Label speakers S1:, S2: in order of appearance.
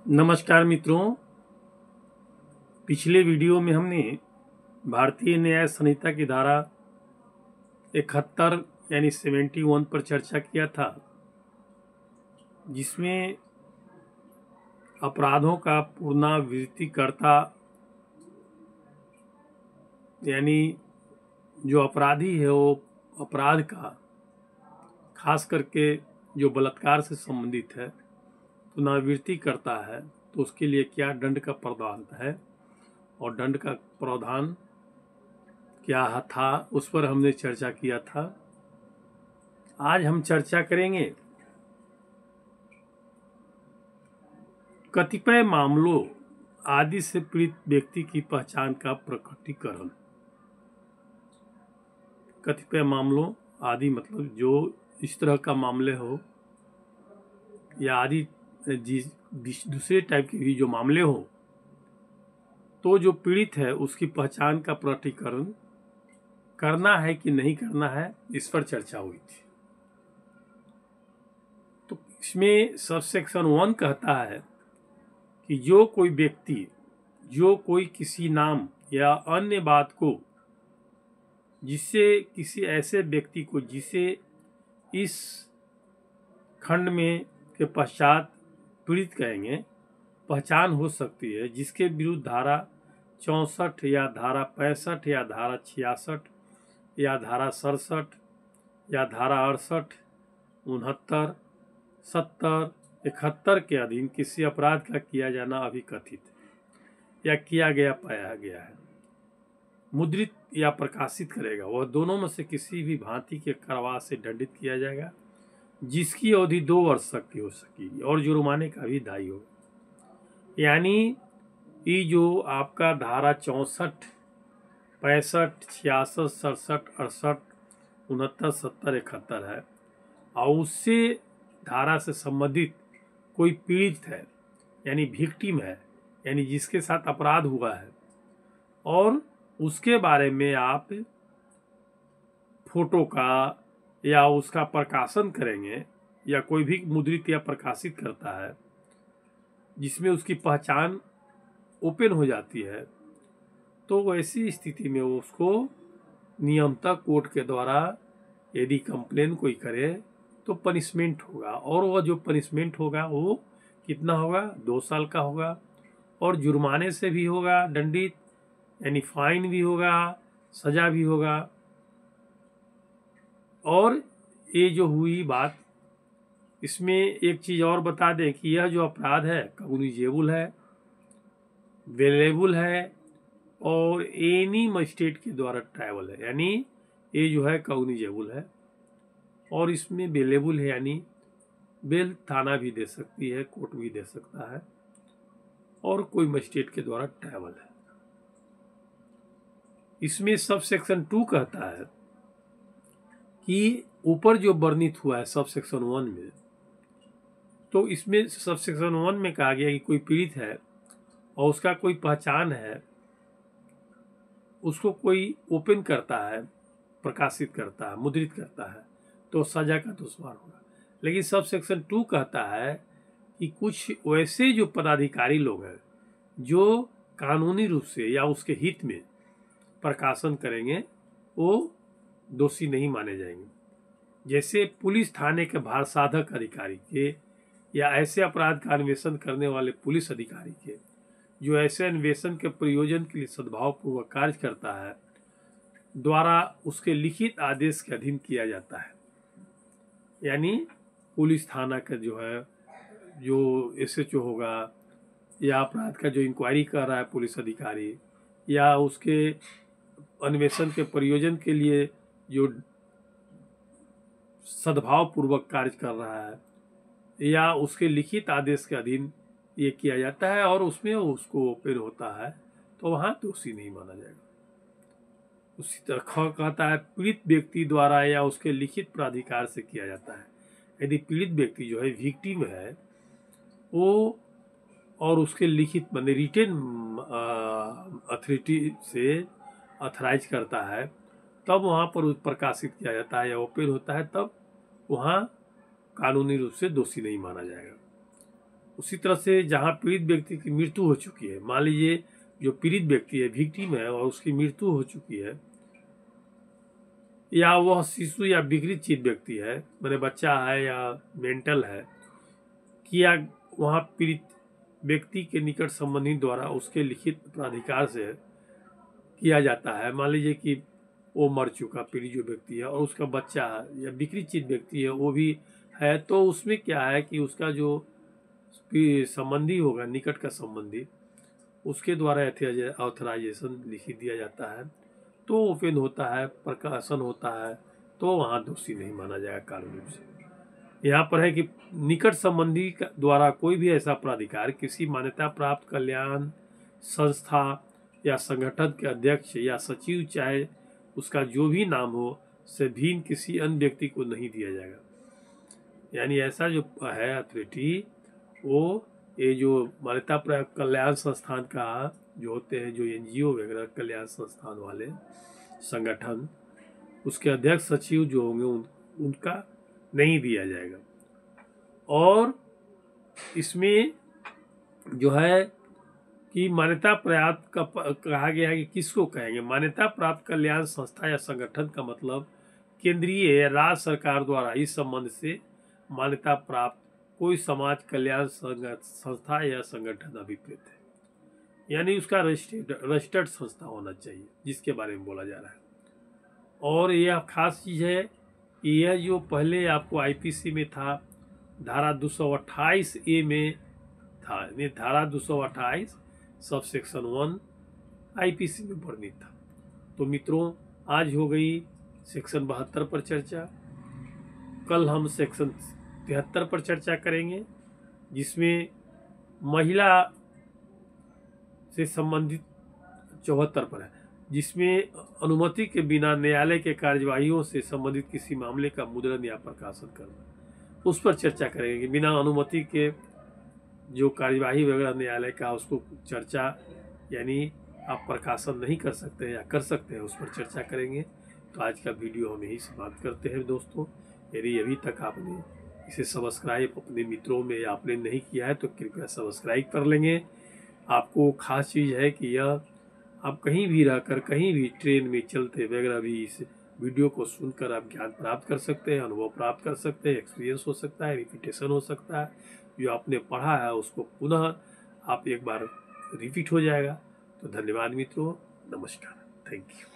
S1: नमस्कार मित्रों। पिछले वीडियो में हमने भारतीय न्याय संहिता की धारा 71 यानी 71 पर चर्चा किया था, जिसमें अपराधों का पुनरावृत्तिकर्ता यानी जो अपराधी है वो अपराध का खास करके जो बलात्कार से संबंधित है पुनरावृत्ति करता है तो उसके लिए क्या दंड का प्रावधान है और दंड का प्रावधान क्या था उस पर हमने चर्चा किया था। आज हम चर्चा करेंगे कतिपय मामलों आदि से पीड़ित व्यक्ति की पहचान का प्रकटीकरण। कतिपय मामलों आदि मतलब जो इस तरह का मामले हो या आदि दूसरे टाइप के भी जो मामले हो, तो जो पीड़ित है उसकी पहचान का प्रकटीकरण करना है कि नहीं करना है, इस पर चर्चा हुई थी। तो इसमें सबसेक्शन 1 कहता है कि जो कोई व्यक्ति जो कोई किसी नाम या अन्य बात को जिससे किसी ऐसे व्यक्ति को जिसे इस खंड में के पश्चात पीड़ित कहेंगे पहचान हो सकती है, जिसके विरुद्ध धारा 64 या धारा 65 या धारा 66 या धारा 67 या धारा 68, 69, 70, 71 के अधीन किसी अपराध का किया जाना अभिकथित या किया गया पाया गया है, मुद्रित या प्रकाशित करेगा, वह दोनों में से किसी भी भांति के कारावास से दंडित किया जाएगा, जिसकी अवधि 2 वर्ष तक की हो सकेगी और जुर्माने का भी दायी होगा। यानी ये जो आपका धारा 64, 65, 66, 67, 68, 69, 70, 71 है और उससे धारा से संबंधित कोई पीड़ित है यानी विक्टिम है, यानी जिसके साथ अपराध हुआ है और उसके बारे में आप फोटो का या उसका प्रकाशन करेंगे या कोई भी मुद्रित या प्रकाशित करता है जिसमें उसकी पहचान ओपन हो जाती है, तो वैसी स्थिति में उसको नियमतः कोर्ट के द्वारा यदि कंप्लेन कोई करे तो पनिशमेंट होगा, और वह जो पनिशमेंट होगा वो कितना होगा, 2 साल का होगा और जुर्माने से भी होगा दंडित, यानी फाइन भी होगा, सजा भी होगा। और ये जो हुई बात, इसमें एक चीज़ और बता दें कि यह जो अपराध है कॉग्निजेबल है, वेलेबल है और एनी मजिस्ट्रेट के द्वारा ट्रायबल है, यानी ये जो है कॉग्निजेबल है और इसमें वेलेबल है, यानी बेल थाना भी दे सकती है, कोर्ट भी दे सकता है और कोई मजिस्ट्रेट के द्वारा ट्रायबल है। इसमें सब सेक्शन 2 कहता है कि ऊपर जो वर्णित हुआ है सब सेक्शन 1 में, तो इसमें सब सेक्शन 1 में कहा गया कि कोई पीड़ित है और उसका कोई पहचान है, उसको कोई ओपन करता है, प्रकाशित करता है, मुद्रित करता है, तो सजा का दुश्वार होगा। लेकिन सब सेक्शन 2 कहता है कि कुछ वैसे जो पदाधिकारी लोग हैं जो कानूनी रूप से या उसके हित में प्रकाशन करेंगे वो दोषी नहीं माने जाएंगे। जैसे पुलिस थाने के भारसाधक अधिकारी के या ऐसे अपराध का अन्वेषण करने वाले पुलिस अधिकारी के जो ऐसे अन्वेषण के प्रयोजन के लिए सद्भावपूर्वक कार्य करता है द्वारा उसके लिखित आदेश के अधीन किया जाता है। यानी पुलिस थाना का जो है जो SHO होगा या अपराध का जो इंक्वायरी कर रहा है पुलिस अधिकारी या उसके अन्वेषण के प्रयोजन के लिए जो सद्भावपूर्वक कार्य कर रहा है या उसके लिखित आदेश के अधीन ये किया जाता है और उसमें उसको ओपन होता है, तो वहाँ दोषी नहीं माना जाएगा। उसी तरह कहता है पीड़ित व्यक्ति द्वारा या उसके लिखित प्राधिकार से किया जाता है। यदि पीड़ित व्यक्ति जो है विक्टिम है वो और उसके लिखित माने रिटेन अथॉरिटी से अथराइज करता है, तब वहाँ पर प्रकाशित किया जाता है या ओपन होता है, तब वहाँ कानूनी रूप से दोषी नहीं माना जाएगा। उसी तरह से जहाँ पीड़ित व्यक्ति की मृत्यु हो चुकी है, मान लीजिए जो पीड़ित व्यक्ति है, विक्टिम है, और उसकी मृत्यु हो चुकी है, या वह शिशु या विकृत चित व्यक्ति है, मैंने बच्चा है या मेंटल है, किया वहाँ पीड़ित व्यक्ति के निकट संबंधी द्वारा उसके लिखित प्राधिकार से किया जाता है। मान लीजिए कि वो मर चुका पीड़ित जो व्यक्ति है और उसका बच्चा है या विकृत चित व्यक्ति है वो भी है, तो उसमें क्या है कि उसका जो संबंधी होगा, निकट का संबंधी, उसके द्वारा ऑथराइजेशन लिखित दिया जाता है, तो ओपन होता है, प्रकाशन होता है, तो वहाँ दोषी नहीं माना जाएगा कानूनी रूप से। यहाँ पर है कि निकट संबंधी द्वारा कोई भी ऐसा प्राधिकार किसी मान्यता प्राप्त कल्याण संस्था या संगठन के अध्यक्ष या सचिव, चाहे उसका जो भी नाम हो, से भिन्न किसी अन्य व्यक्ति को नहीं दिया जाएगा। यानी ऐसा जो है अथॉरिटी, वो ये जो मान्यता प्राप्त कल्याण संस्थान का जो होते हैं, जो NGO वगैरह कल्याण संस्थान वाले संगठन, उसके अध्यक्ष सचिव जो होंगे उनका नहीं दिया जाएगा। और इसमें जो है कि मान्यता प्राप्त का कहा गया है कि किसको कहेंगे, मान्यता प्राप्त कल्याण संस्था या संगठन का मतलब केंद्रीय या राज्य सरकार द्वारा इस संबंध से मान्यता प्राप्त कोई समाज कल्याण संस्था या संगठन अभिप्रेत है, यानी उसका रजिस्टर्ड संस्था होना चाहिए जिसके बारे में बोला जा रहा है। और यह खास चीज़ है कि यह जो पहले आपको IPC में था, धारा 228A में था, यानी धारा 228 सब सेक्शन 1 IPC में वर्णित था। तो मित्रों, आज हो गई सेक्शन 72 पर चर्चा। कल हम सेक्शन 73 पर चर्चा करेंगे, जिसमें महिला से संबंधित 74 पर है, जिसमें अनुमति के बिना न्यायालय के कार्यवाहियों से संबंधित किसी मामले का मुद्रण या प्रकाशन करना, उस पर चर्चा करेंगे कि बिना अनुमति के जो कार्यवाही वगैरह न्यायालय का, उसको चर्चा यानी आप प्रकाशन नहीं कर सकते हैं या कर सकते हैं, उस पर चर्चा करेंगे। तो आज का वीडियो हम यही समाप्त करते हैं दोस्तों। यदि अभी तक आपने इसे सब्सक्राइब अपने मित्रों में या आपने नहीं किया है तो कृपया सब्सक्राइब कर लेंगे। आपको खास चीज़ है कि यह आप कहीं भी रहकर, कहीं भी ट्रेन में चलते वगैरह भी इस वीडियो को सुनकर आप ज्ञान प्राप्त कर सकते हैं, अनुभव प्राप्त कर सकते हैं, एक्सपीरियंस हो सकता है, रिपीटेशन हो सकता है, जो आपने पढ़ा है उसको पुनः आप एक बार रिपीट हो जाएगा। तो धन्यवाद मित्रों, नमस्कार, थैंक यू।